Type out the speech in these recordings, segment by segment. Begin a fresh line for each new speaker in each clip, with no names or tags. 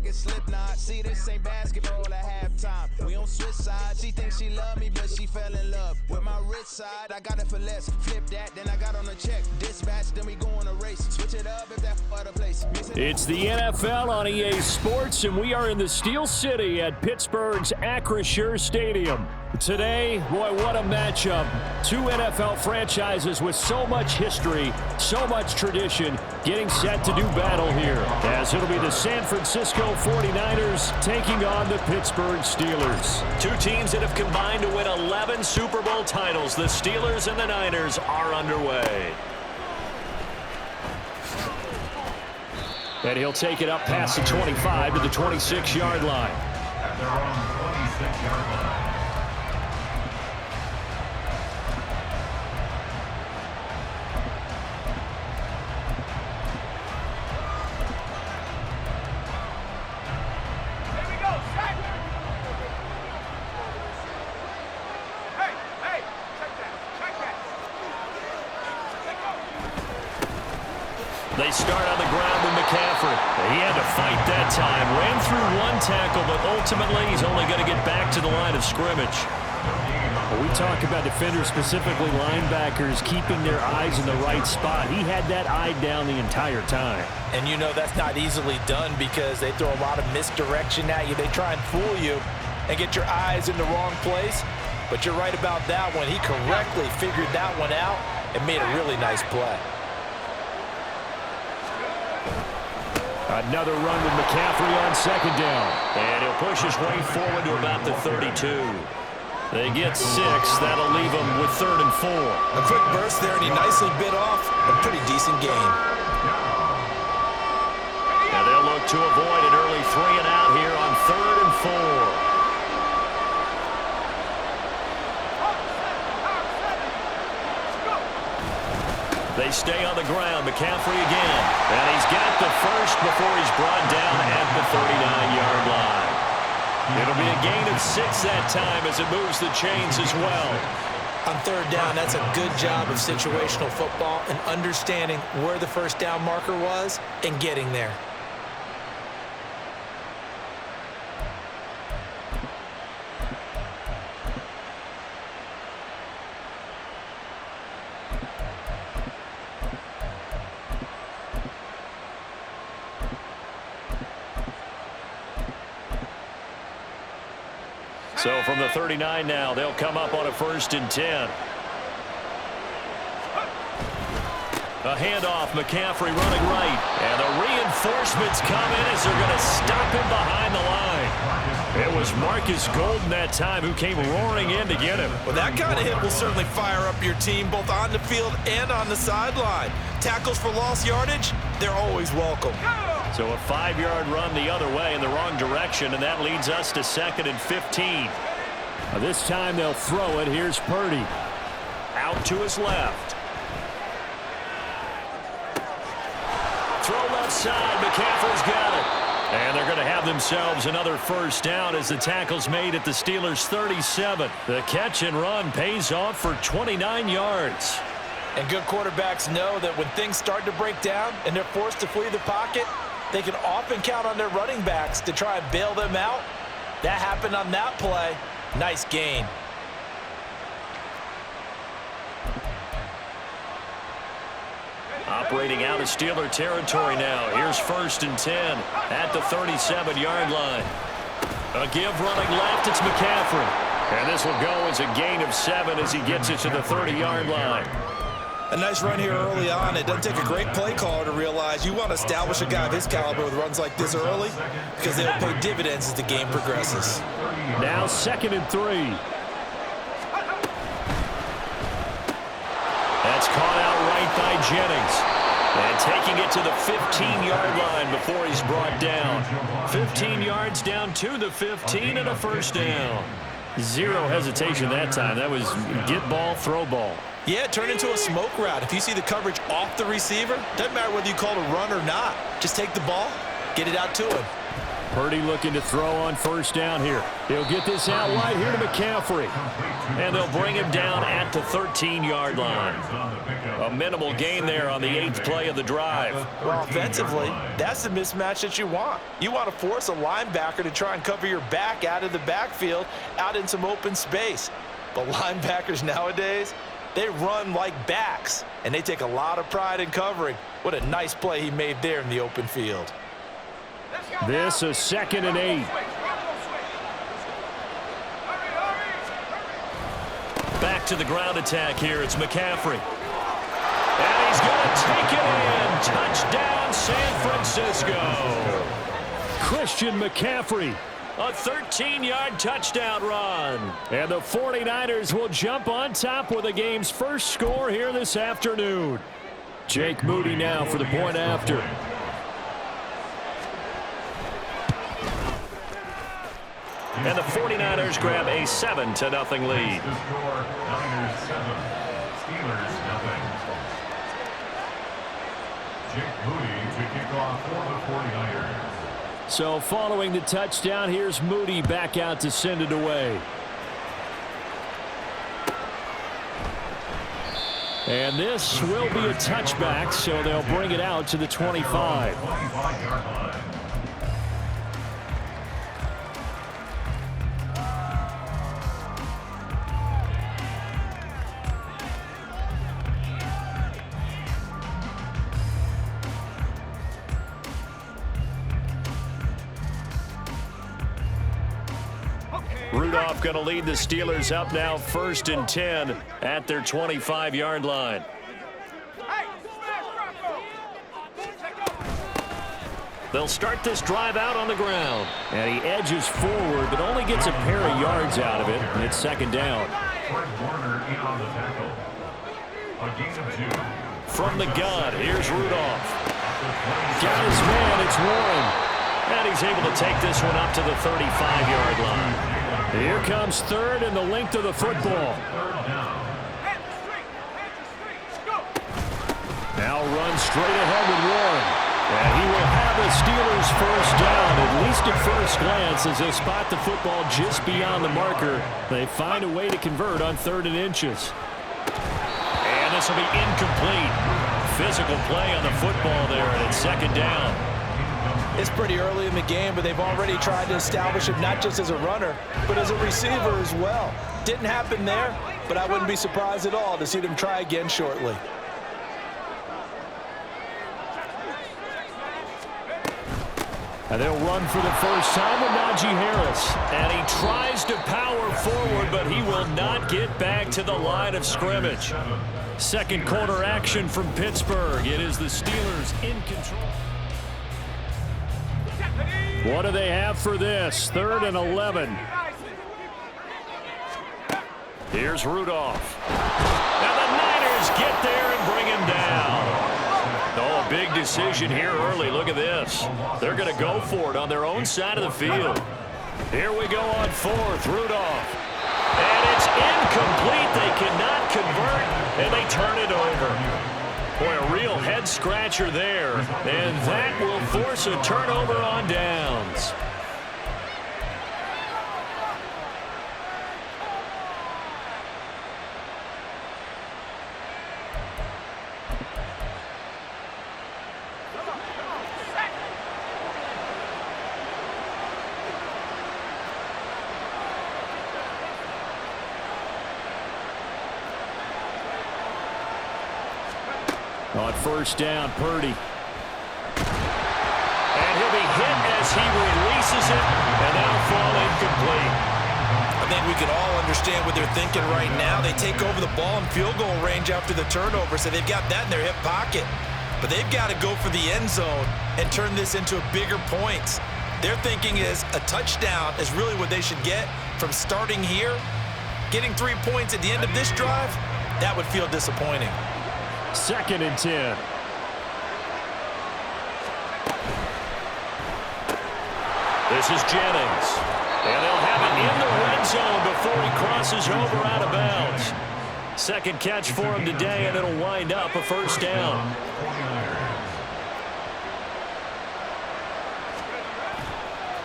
a slip knot. See, this ain't basketball at halftime. We on switch sides. She thinks she love me, but she fell in love with my rich side. I got it for less. Flip that, then I got on a check. Dispatch, then we go on a race. Switch it up if that other place.
It's the NFL on EA Sports, and we are in the Steel City at Pittsburgh's Acrisure Stadium. Today, boy, what a matchup. Two NFL franchises with so much history, so much tradition, getting set to do battle here, as it'll be the San Francisco 49ers taking on the Pittsburgh Steelers. Two teams that have combined to win 11 Super Bowl titles. The Steelers and the Niners are underway. And he'll take it up past the 25 to the 26-yard line.
At their own 26-yard line.
They start on the ground with McCaffrey. He had to fight that time. Ran through one tackle, but ultimately he's only going to get back to the line of scrimmage. Well, we talk about defenders, specifically linebackers, keeping their eyes in the right spot. He had that eye down the entire time.
And you know that's not easily done because they throw a lot of misdirection at you. They try and fool you and get your eyes in the wrong place. But you're right about that one. He correctly figured that one out and made a really nice play.
Another run with McCaffrey on second down. And he'll push his way forward to about the 32. They get 6. That'll leave them with 3rd and 4.
A quick burst there, and he nicely bit off a pretty decent gain.
And they'll look to avoid an early 3 and out here on 3rd and 4. They stay on the ground. McCaffrey again. And he's got the first before he's brought down at the 39-yard line. It'll be a gain of 6 that time as it moves the chains as well.
On 3rd down, that's a good job of situational football and understanding where the first down marker was and getting there.
So from the 39 now, they'll come up on a 1st and 10. A handoff, McCaffrey running right. And the reinforcements come in as they're going to stop him behind the line. It was Marcus Golden that time who came roaring in to get him.
Well, that kind of hit will certainly fire up your team both on the field and on the sideline. Tackles for lost yardage, they're always welcome.
So a 5-yard run the other way in the wrong direction, and that leads us to 2nd and 15. This time they'll throw it. Here's Purdy. Out to his left. Throw left side. McCaffrey's got it. And they're going to have themselves another first down as the tackle's made at the Steelers' 37. The catch and run pays off for 29 yards.
And good quarterbacks know that when things start to break down and they're forced to flee the pocket, they can often count on their running backs to try and bail them out. That happened on that play. Nice gain.
Operating out of Steeler territory now. Here's 1st and 10 at the 37-yard line. A give running left. It's McCaffrey. And this will go as a gain of 7 as he gets it to the 30-yard line.
A nice run here early on. It doesn't take a great play caller to realize you want to establish a guy of his caliber with runs like this early because they'll pay dividends as the game progresses.
Now 2nd and 3. That's caught out right by Jennings. And taking it to the 15-yard line before he's brought down. 15 yards down to the 15 and a first down. Zero hesitation that time. That was get ball, throw ball.
Yeah, it turned into a smoke route. If you see the coverage off the receiver, doesn't matter whether you call it a run or not. Just take the ball, get it out to him.
Purdy looking to throw on first down here. He'll get this out wide here to McCaffrey.
And they'll bring him down at the 13-yard line. A minimal gain there on the 8th play of the drive.
Well, offensively, that's the mismatch that you want. You want to force a linebacker to try and cover your back out of the backfield, out in some open space. But linebackers nowadays, they run like backs, and they take a lot of pride in covering. What a nice play he made there in the open field.
This is 2nd and 8.
Back to the ground attack here. It's McCaffrey. And he's going to take it in. Touchdown, San Francisco.
Christian McCaffrey.
A 13-yard touchdown run.
And the 49ers will jump on top with the game's first score here this afternoon. Jake Moody now for the point after.
And the 49ers grab a 7-0 lead.
The score, Niners 7, Steelers 0. Jake Moody to kick off for the 49ers.
So following the touchdown, here's Moody back out to send it away. And this will be a touchback, so they'll bring it out to the 25.
25-yard line.
Rudolph going to lead the Steelers up now 1st and 10 at their 25-yard line. They'll start this drive out on the ground.
And he edges forward, but only gets a pair of yards out of it, and it's 2nd down.
Fred Warner in on the tackle. A gain of 2.
From the gun, here's Rudolph.
Got his man, it's Warren.
And he's able to take this one up to the 35-yard line.
Here comes 3rd and the length of the football. Now runs straight ahead with Warren. And he will have the Steelers first down, at least at first glance, as they spot the football just beyond the marker. They find a way to convert on 3rd and inches.
And this will be incomplete. Physical play on the football there, and it's 2nd down.
It's pretty early in the game, but they've already tried to establish him not just as a runner, but as a receiver as well. Didn't happen there, but I wouldn't be surprised at all to see them try again shortly.
And they'll run for the first time with Najee Harris.
And he tries to power forward, but he will not get back to the line of scrimmage.
2nd quarter action from Pittsburgh. It is the Steelers in control. What do they have for this? 3rd and 11.
Here's Rudolph. Now the Niners get there and bring him down. Oh, a big decision here early. Look at this. They're going to go for it on their own side of the field. Here we go on 4th. Rudolph. And it's incomplete. They cannot convert, and they turn it over. Boy, a real head-scratcher there, and that will force a turnover on downs.
On first down, Purdy.
And he'll be hit as he releases it, and that'll fall incomplete.
I think we can all understand what they're thinking right now. They take over the ball in field goal range after the turnover, so they've got that in their hip pocket. But they've got to go for the end zone and turn this into bigger points. Their thinking is a touchdown is really what they should get from starting here. Getting 3 points at the end of this drive, that would feel disappointing.
2nd and 10.
This is Jennings. And they'll have it in the red zone before he crosses over out of bounds. 2nd catch for him today, and it'll wind up a first down.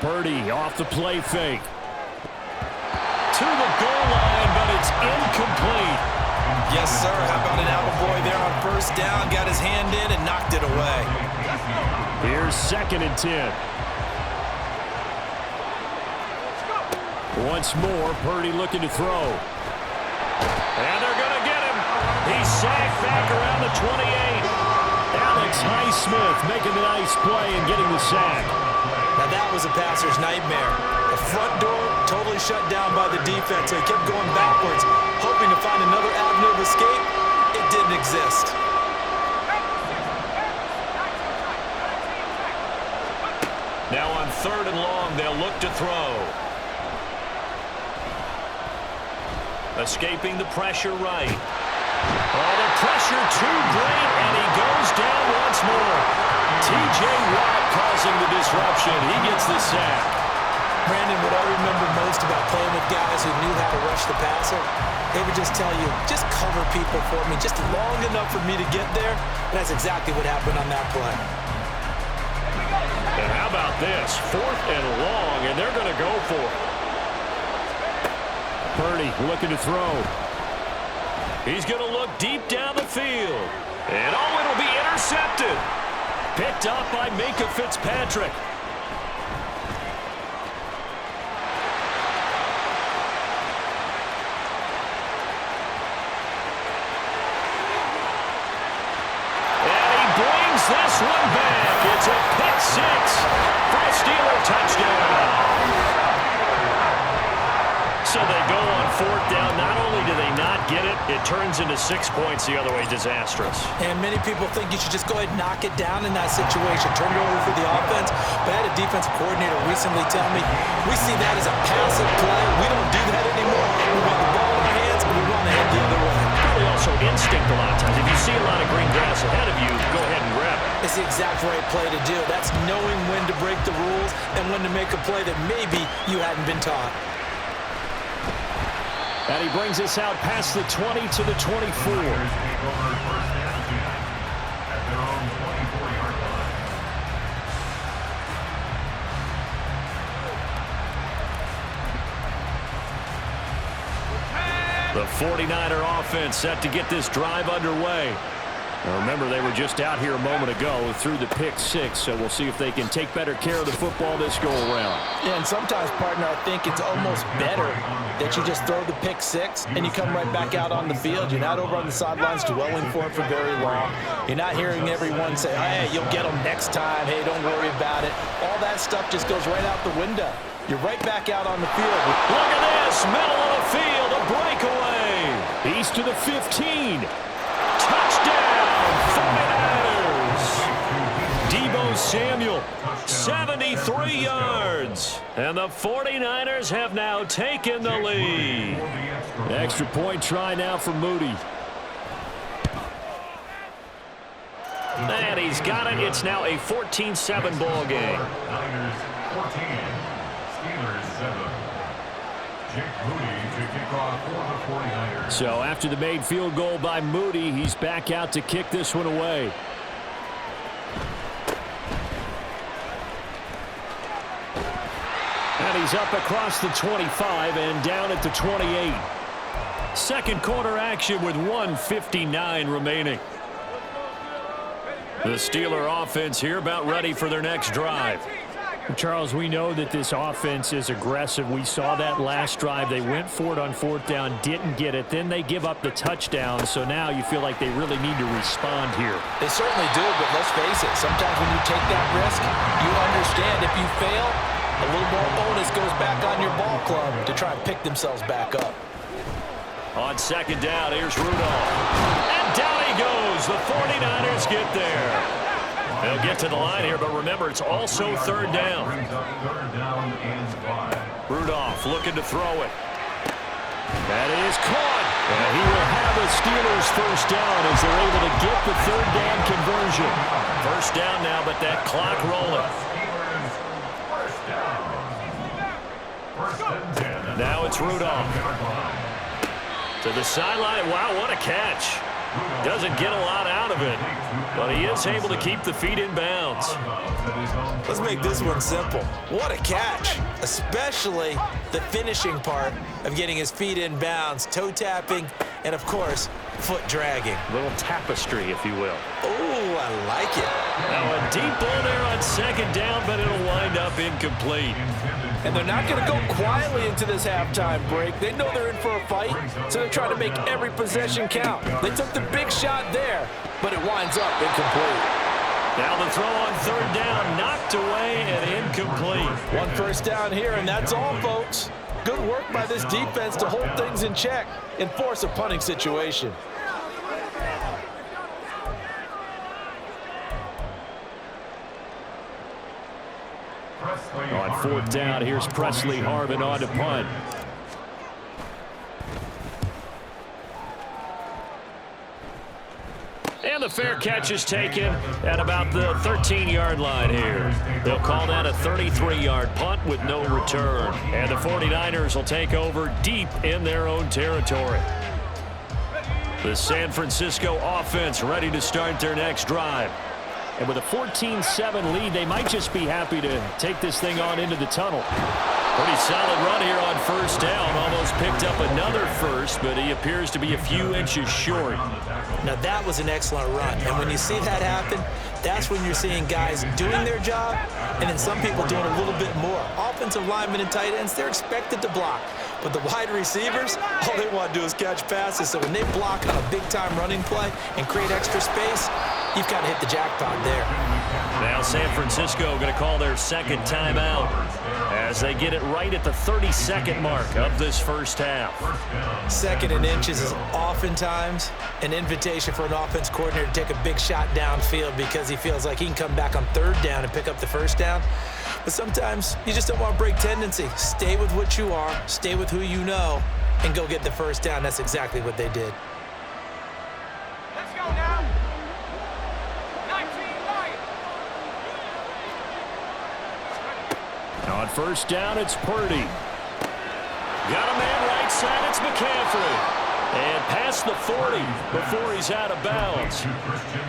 Purdy off the play fake. To the goal line, but it's incomplete.
Yes, sir. How about an attaboy there on first down? Got his hand in and knocked it away.
Here's 2nd and 10. Once more, Purdy looking to throw. And they're going to get him. He's sacked back around the 28. Alex Highsmith making the nice play and getting the sack.
Now that was a passer's nightmare. The front door totally shut down by the defense, so he kept going backwards, hoping to find another avenue of escape. It didn't exist.
Now on 3rd and long, they'll look to throw. Escaping the pressure right. Oh, the pressure too great, and he goes down once more. T.J. Watt causing the disruption. He gets the sack.
Brandon, what I remember most about playing with guys who knew how to rush the passer, they would just tell you, just cover people for me, just long enough for me to get there. And that's exactly what happened on that play.
And how about this? 4th and long, and they're going to go for it.
Purdy looking to throw.
He's going to look deep down the field. And oh, it'll be intercepted. Picked up by Minkah Fitzpatrick. And he brings this one back. It's a pick 6 for a Steeler touchdown. So they go on 4th down. Not only do they not get it, it turns into 6 points the other way. Disastrous.
And many people think you should just go ahead and knock it down in that situation. Turn it over for the offense. But I had a defensive coordinator recently tell me, we see that as a passive play. We don't do that anymore. We want the ball in our hands, and we want to head the other way.
Probably also instinct a lot of times. If you see a lot of green grass ahead of you, go ahead and grab it.
It's the exact right play to do. That's knowing when to break the rules and when to make a play that maybe you hadn't been taught.
And he brings us out past the 20 to the 24.
The 49er offense set to get this drive underway.
Now remember, they were just out here a moment ago through the pick 6, so we'll see if they can take better care of the football this go-around.
Yeah, and sometimes, partner, I think it's almost better that you just throw the pick 6 and you come right back out on the field. You're not over on the sidelines dwelling for it for very long. You're not hearing everyone say, hey, you'll get them next time. Hey, don't worry about it. All that stuff just goes right out the window. You're right back out on the field.
Look at this, middle of the field, a breakaway.
He's to the 15.
Touchdown, 49ers. Deebo Samuel, 73 yards. And the 49ers have now taken the lead.
Extra point try now for Moody.
And he's got it. It's now a 14-7 ball game.
Niners 14, Steelers 7. Jake Moody to kick off for the 49ers.
So after the made field goal by Moody, he's back out to kick this one away. And he's up across the 25 and down at the 28. Second quarter action with 1:59 remaining.
The Steeler offense here about ready for their next drive.
Charles, we know that this offense is aggressive. We saw that last drive. They went for it on 4th down, didn't get it. Then they give up the touchdown. So now you feel like they really need to respond here.
They certainly do, but let's face it. Sometimes when you take that risk, you understand if you fail, a little more onus goes back on your ball club to try and pick themselves back up.
On second down, here's Rudolph. And down he goes. The 49ers get there. They'll get to the line here, but remember, it's also 3rd down. Rudolph looking to throw it.
That is caught. And he will have the Steelers first down as they're able to get the 3rd down conversion.
First down now, but that clock rolling.
First and 10.
Now it's Rudolph. To the sideline. Wow, what a catch. Doesn't get a lot out of it, but he is able to keep the feet in bounds.
Let's make this one simple. What a catch, especially the finishing part of getting his feet in bounds, toe tapping, and of course, foot dragging.
A little tapestry, if you will.
Oh, I like it.
Now a deep ball there on second down, but it'll wind up incomplete.
And they're not going to go quietly into this halftime break. They know they're in for a fight, so they're trying to make every possession count. They took the big shot there, but it winds up incomplete.
Now the throw on third down, knocked away and incomplete.
One first down here, and that's all, folks. Good work by this defense to hold things in check and force a punting situation.
On fourth down, here's Presley Harvin on to punt. And the fair catch is taken at about the 13-yard line here. They'll call that a 33-yard punt with no return. And the 49ers will take over deep in their own territory. The San Francisco offense ready to start their next drive. And with a 14-7 lead, they might just be happy to take this thing on into the tunnel. Pretty solid run here on first down. Almost picked up another first, but he appears to be a few inches short.
Now, that was an excellent run. And when you see that happen, that's when you're seeing guys doing their job and then some people doing a little bit more. Offensive linemen and tight ends, they're expected to block. But the wide receivers, all they want to do is catch passes. So when they block on a big-time running play and create extra space, you've kind of hit the jackpot there.
Now San Francisco going to call their second timeout as they get it right at the 32nd mark of this first half.
Second and inches is oftentimes an invitation for an offense coordinator to take a big shot downfield because he feels like he can come back on third down and pick up the first down. But sometimes you just don't want to break tendency. Stay with what you are, stay with who you know, and go get the first down. That's exactly what they did.
Let's go now. 19
On first down, it's Purdy. Got a man right side, it's McCaffrey. And past the 40 before he's out of bounds.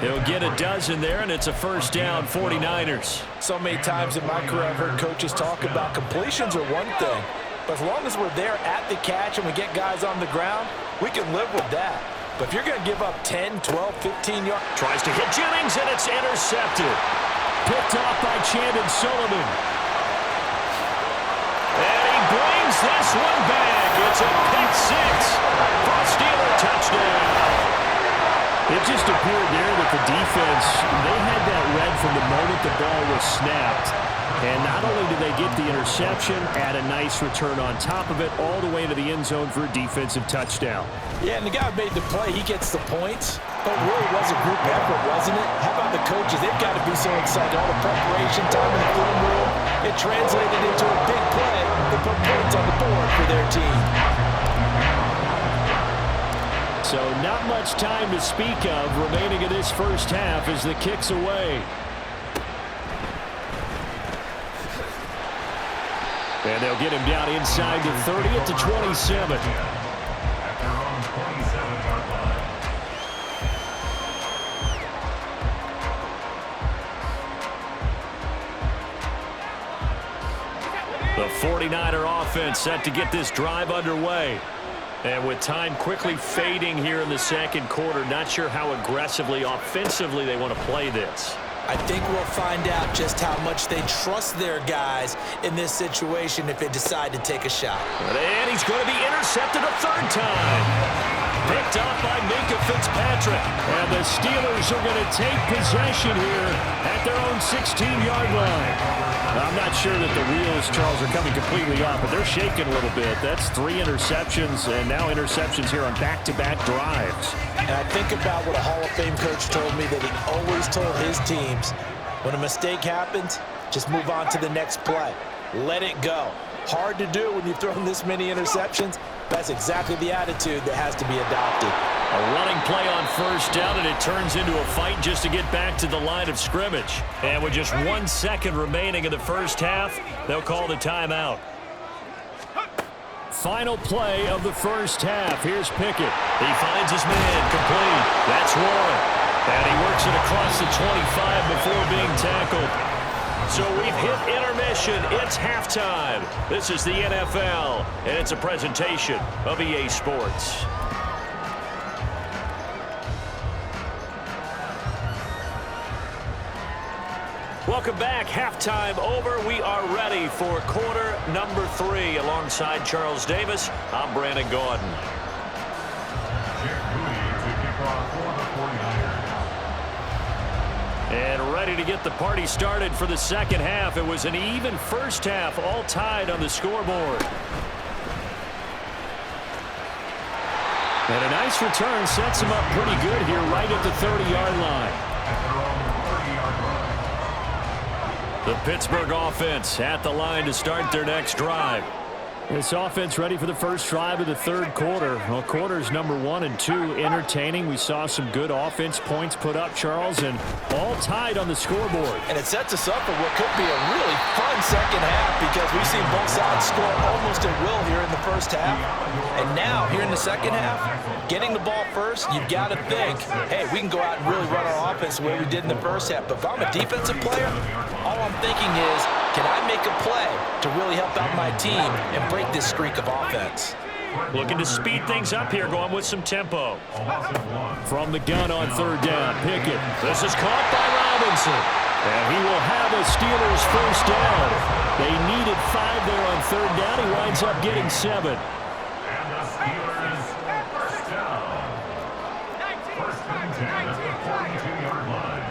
He'll get a dozen there, and it's a first down, 49ers.
So many times in my career I've heard coaches talk about completions are one thing, but as long as we're there at the catch and we get guys on the ground, we can live with that. But if you're going to give up 10, 12, 15 yards.
Tries to hit Jennings, and it's intercepted. Picked off by Chandon Sullivan. And he brings this one back. It's a pick six for a Steeler touchdown. It just appeared there that the defense, they had that read from the moment the ball was snapped. And not only did they get the interception, add a nice return on top of it, all the way to the end zone for a defensive touchdown.
Yeah, and the guy who made the play, he gets the points. But it really was a group effort, wasn't it? How about the coaches? They've got to be so excited. All the preparation time in the film room, it translated into a big play that put points on the board for their team.
So not much time to speak of remaining in this first half as the kick's away. And they'll get him down inside the 30 at the 27. The 49er offense set to get this drive underway. And with time quickly fading here in the second quarter, not sure how aggressively, offensively they want to play this.
I think we'll find out just how much they trust their guys in this situation if they decide to take a shot.
And he's going to be intercepted a third time. Picked up by Minkah Fitzpatrick. And the Steelers are going to take possession here at their own 16-yard line. I'm not sure that the wheels, Charles, are coming completely off, but they're shaking a little bit. That's 3 interceptions, and now interceptions here on back-to-back drives.
And I think about what a Hall of Fame coach told me that he always told his teams, when a mistake happens, just move on to the next play. Let it go. Hard to do when you've thrown this many interceptions. That's exactly the attitude that has to be adopted.
A running play on first down, and it turns into a fight just to get back to the line of scrimmage. And with just 1 second remaining in the first half, they'll call the timeout. final play of the first half. Here's Pickett.
He finds his man, complete. That's Warren. And he works it across the 25 before being tackled. So we've hit intermission. It's halftime. This is the NFL, and it's a presentation of EA Sports. Welcome back. Halftime over. We are ready for quarter number 3. Alongside Charles Davis, I'm Brandon Gaudin. And ready to get the party started for the second half. It was an even first half, all tied on the scoreboard. And a nice return sets him up pretty good here right at the 30-yard line. The Pittsburgh offense at the line to start their next drive. This offense ready for the first drive of the third quarter. Well, quarters number 1 and 2 entertaining. We saw some good offense points put up, Charles, and all tied on the scoreboard.
And it sets us up for what could be a really fun second half because we've seen both sides score almost at will here in the first half. And now, here in the second half, getting the ball first, you've got to think, hey, we can go out and really run our offense the way we did in the first half. But if I'm a defensive player, all I'm thinking is, can I make a play to really help out my team and break this streak of offense?
Looking to speed things up here, going with some tempo.
From the gun on third down, Pickett. This is caught by Robinson. And he will have a Steelers first down. They needed 5 there on third down. He winds up getting 7.
And the Steelers first down. First and 10 at the 42-yard line.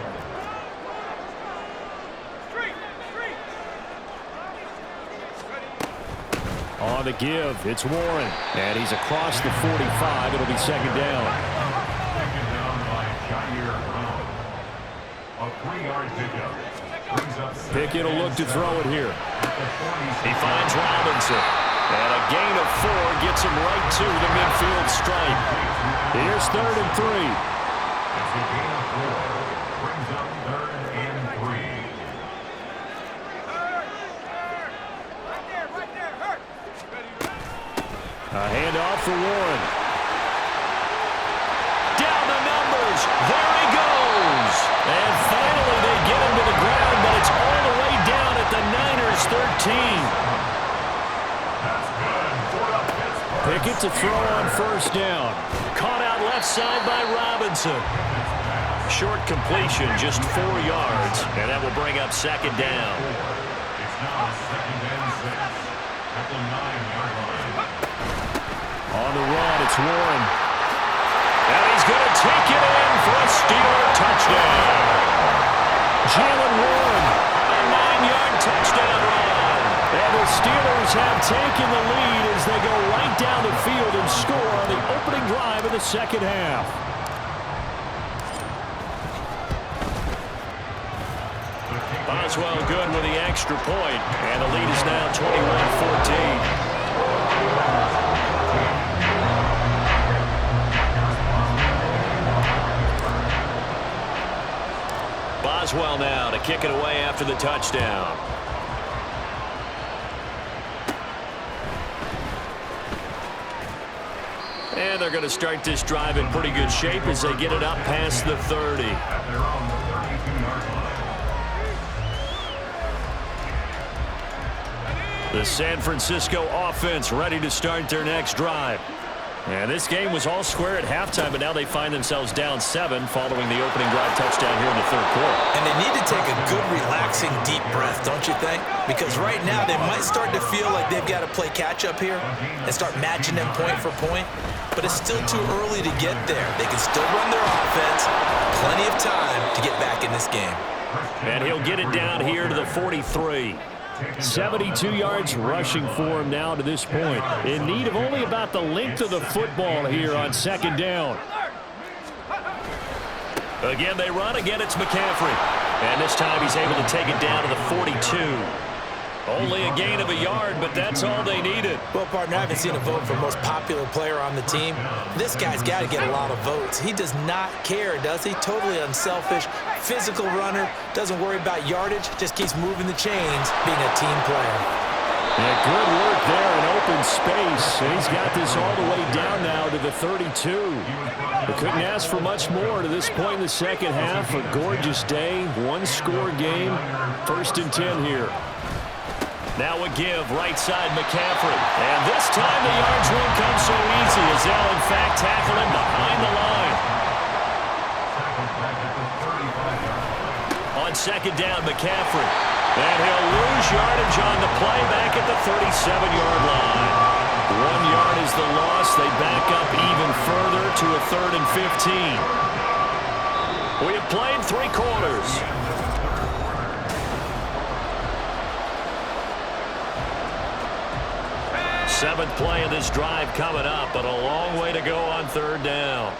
On the give, it's Warren. And he's across the 45. It'll be second down.
Second down by Jair Brown. A 3-yard pickup. Brings up
Pickett will look to throw it here.
He finds Robinson. And a gain of 4 gets him right to the midfield stripe.
Here's 3rd and 3.
It's a gain of 4. Brings up 3rd and 3.
A handoff for Warren.
Down the numbers. There he goes.
And finally they get him to the ground, but it's all the way down at the Niners 13. Pickett to throw on first down.
Caught out left side by Robinson. Short completion, just 4 yards. And that will bring up second down.
It's now second and 6 at the 9-yard line.
On the run, it's Warren.
And he's going to take it in for a Steeler touchdown.
Jalen Warren.
A 9-yard touchdown run.
And the Steelers have taken the lead as they go right down the field and score on the opening drive of the second half.
Boswell good with the extra point. And the lead is now 21-14. Boswell now to kick it away after the touchdown. And they're going to start this drive in pretty good shape as they get it up past the 30.
They're on the 32-yard line.
The San Francisco offense ready to start their next drive. And this game was all square at halftime, but now they find themselves down 7 following the opening drive touchdown here in the third quarter.
And they need to take a good, relaxing, deep breath, don't you think? Because right now they might start to feel like they've got to play catch-up here and start matching them point for point. But it's still too early to get there. They can still run their offense. Plenty of time to get back in this game.
And he'll get it down here to the 43.
72 yards rushing for him now to this point. In need of only about the length of the football here on second down.
Again, they run. Again, it's McCaffrey. And this time he's able to take it down to the 42. Only a gain of a yard, but that's all they needed.
Well, partner, I haven't seen a vote for most popular player on the team. This guy's got to get a lot of votes. He does not care, does he? Totally unselfish, physical runner, doesn't worry about yardage, just keeps moving the chains, being a team player.
And good work there in open space. And he's got this all the way down now to the 32. They couldn't ask for much more to this point in the second half. A gorgeous day, one-score game, 1st and 10 here.
Now a give, right side McCaffrey. And this time the yards won't come so easy as they'll in fact tackle him behind the line. On 2nd down, McCaffrey. And he'll lose yardage on the play back at the 37-yard line. 1 yard is the loss. They back up even further to a 3rd and 15. We have played 3 quarters. Seventh play of this drive coming up, but a long way to go on 3rd down.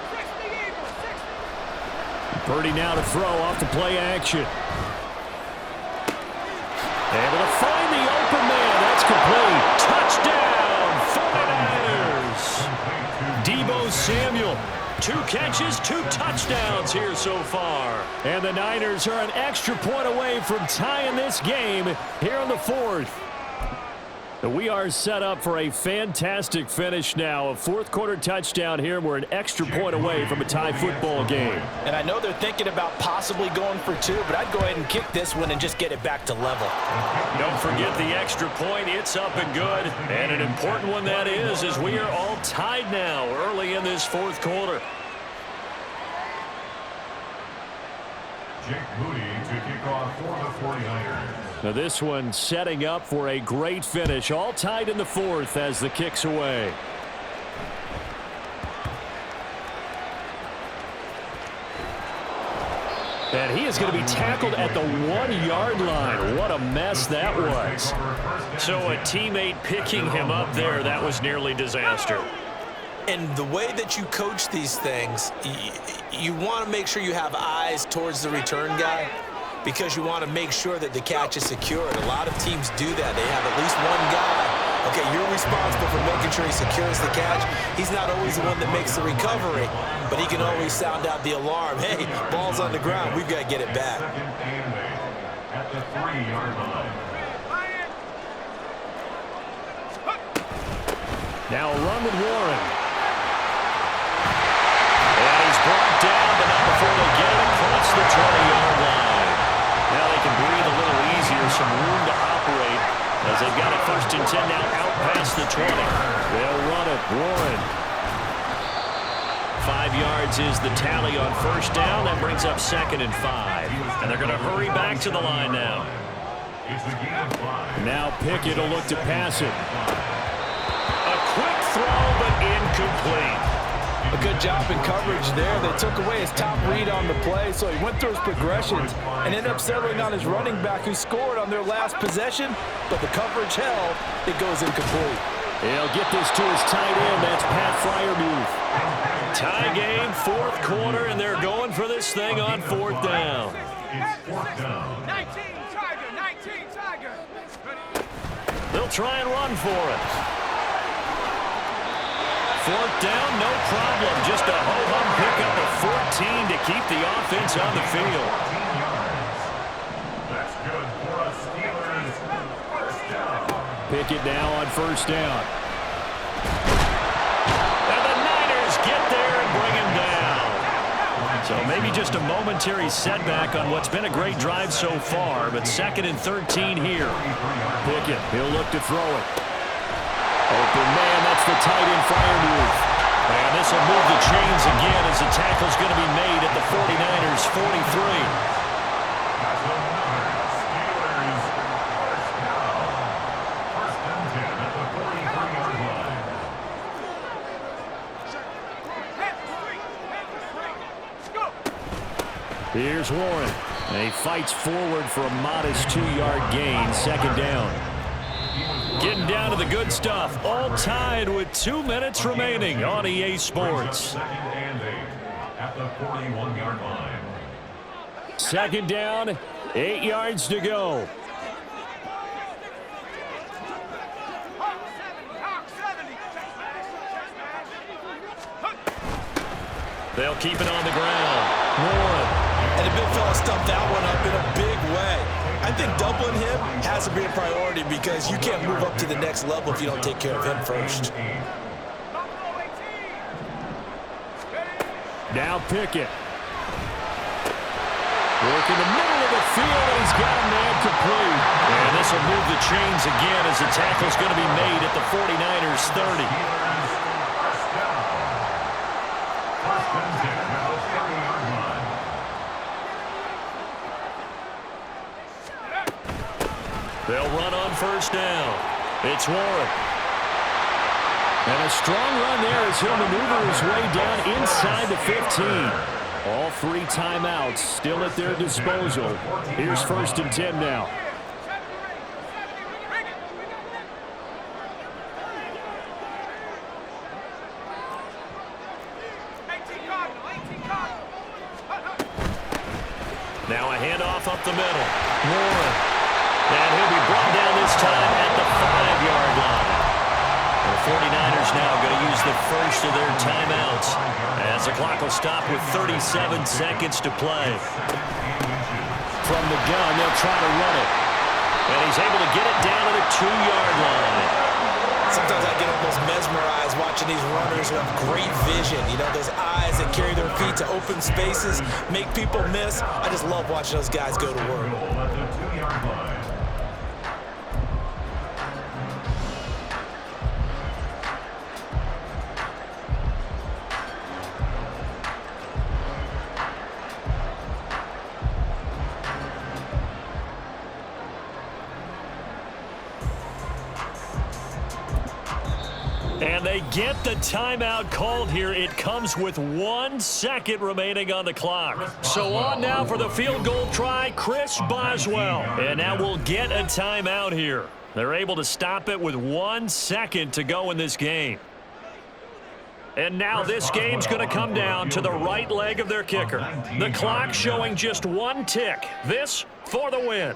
Purdy now to throw off the play action. Able to find the open man. That's complete. Touchdown, 49ers. Deebo Samuel. 2 catches, 2 touchdowns here so far. And the Niners are an extra point away from tying this game here in the 4th. We are set up for a fantastic finish now. A 4th quarter touchdown here. We're an extra point away from a tie football game.
And I know they're thinking about possibly going for 2, but I'd go ahead and kick this one and just get it back to level.
Don't forget the extra point. It's up and good. And an important one that is, as we are all tied now early in this 4th quarter.
Jake Moody to kick off for the 49ers.
Now this one setting up for a great finish. All tied in the 4th as the kick's away. And he is going to be tackled at the 1-yard line. What a mess that was.
So a teammate picking him up there, that was nearly disaster.
And the way that you coach these things, you want to make sure you have eyes towards the return guy, because you want to make sure that the catch is secure. And a lot of teams do that. They have at least one guy. Okay, you're responsible for making sure he secures the catch. He's not always the one that makes the recovery, but he can always sound out the alarm. Hey, ball's on the ground. We've got to get it back.
At the 3-yard line.
Now a run with Warren.
And he's brought down, but not before they get it across the 20-yard line. Now they can breathe a little easier, some room to operate as they've got a 1st and 10 now out past the 20.
They'll run it. Warren.
5 yards is the tally on 1st down. That brings up 2nd and 5. And they're going to hurry back to the line now.
Now Pickett will look to pass it.
A quick throw, but incomplete.
A good job in coverage there. They took away his top read on the play, so he went through his progressions and ended up settling on his running back, who scored on their last possession, but the coverage held. It goes incomplete.
He'll get this to his tight end. That's Pat Freiermuth.
Tie game, 4th quarter, and they're going for this thing on 4th down.
It's 4th down.
19 Tiger.
They'll try and run for it. 4th down, no problem. Just a ho-hum pickup of 14 to keep the offense on the field.
14 yards. That's good for a Steelers 1st down.
Pickett now on 1st down.
And the Niners get there and bring him down. So maybe just a momentary setback on what's been a great drive so far, but 2nd and 13 here.
Pickett, he'll look to throw it. Open man, that's the tight end Freiermuth.
And this will move the chains again as the tackle's going to be made at the 49ers' 43.
Here's Warren. And he fights forward for a modest 2-yard gain. 2nd down.
Getting down to the good stuff. All tied with 2 minutes remaining on EA Sports.
2nd and 8 at the 41-yard line.
2nd down, 8 yards to go.
They'll keep it on the ground. Warren.
And the big fella stumped that one up in a big way. I think doubling him has to be a priority because you can't move up to the next level if you don't take care of him first.
Now Pickett. Work in the middle of the field, and he's got a man complete. And this will move the chains again as the tackle's going to be made at the 49ers 30. They'll run on first down. It's Warren. And a strong run there as he'll maneuver his way down inside the 15. All 3 timeouts still at their disposal. Here's 1st and 10 now. Now a handoff up the middle. Warren. And he'll be brought down this time at the 5-yard line. The 49ers now going to use the first of their timeouts as the clock will stop with 37 seconds to play. From the gun, they'll try to run it. And he's able to get it down to the 2-yard line.
Sometimes I get almost mesmerized watching these runners who have great vision. You know, those eyes that carry their feet to open spaces, make people miss. I just love watching those guys go to work.
And they get the timeout called here. It comes with 1 second remaining on the clock. So on now for the field goal try, Chris Boswell. And now we'll get a timeout here. They're able to stop it with 1 second to go in this game. And now this game's going to come down to the right leg of their kicker. The clock showing just 1 tick. This for the win.